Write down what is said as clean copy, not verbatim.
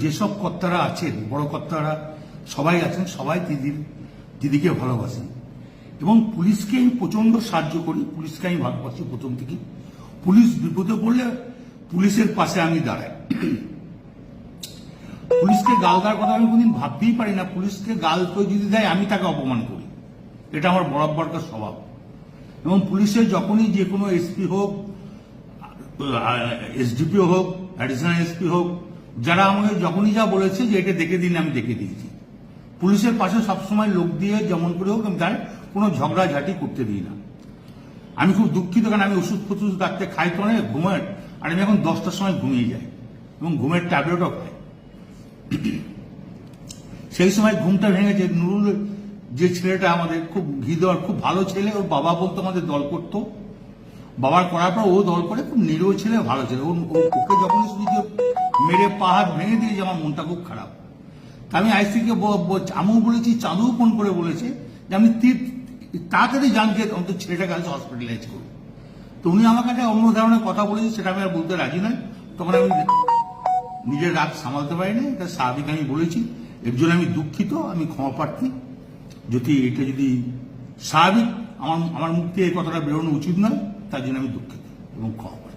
যেসব কর্তারা আছেন, বড় কর্তারা সবাই আছেন, সবাই দিদিকে ভালোবাসেন এবং পুলিশকে আমি প্রচন্ড সাহায্য করি। পুলিশকে আমি ভালোবাসি প্রথম থেকে। পুলিশ বিপদে পড়লে পুলিশের পাশে আমি দাঁড়াই। পুলিশকে গাল দেওয়ার কথা আমি কোনদিন ভাবতেই পারি না। পুলিশকে গাল তো যদি দেয় আমি তাকে অপমান করি, এটা আমার বরাবরকার স্বভাব। এবং পুলিশের যখনই যে কোনো এসপি হোক, এসডিপিও হোক, অ্যাডিশনাল এসপি হোক, যারা আমাকে যখনই যা বলেছে যে এটা দেখে দিন, আমি দেখে দিয়েছি। পুলিশের পাশে সবসময় লোক দিয়ে যেমন করে হোক আমি তার কোনো ঝগড়াঝাটি করতে দিই না। আমি খুব দুঃখিত, কারণ আমি ওষুধ ফষুধ রাখতে খাই তো অনেক ঘুমের, আর আমি এখন 10টার সময় ঘুমিয়ে যাই এবং ঘুমের ট্যাবলেটও খাই। সেই সময় ঘুমটা ভেঙেছে। নুরুল যে ছেলেটা আমাদের খুব ঘি দেওয়ার খুব ভালো ছেলে, ওর বাবা বলতো আমাদের দল করতো, বাবার করার পর ও দল করে, খুব নিরীহ ছেলে, ভালো ছেলে। ওকে যখন শুনেছি মেরে পা হাত ভেঙে দিয়েছে, আমার মনটা খুব খারাপ। আমি আইসিকে আমিও বলেছি, চাঁদুও ফোন করে বলেছে যে আমি তাড়াতাড়ি জানকে অন্তত ছেলেটাকে আজ হসপিটালাইজ করবো। তো উনি আমাকে একটা অন্য ধরনের কথা বলেছে, সেটা আমি আর বলতে রাজি নয়। তখন আমি নিজের রাগ সামালতে পারিনি, এটা স্বাভাবিক আমি বলেছি। এর জন্য আমি দুঃখিত, আমি ক্ষমা প্রার্থী। এটা যদি স্বাভাবিক আমার মুখ থেকে এই কথাটা বেরোনো উচিত নয়, তার জন্য আমি দুঃখিত এবং ক্ষমা।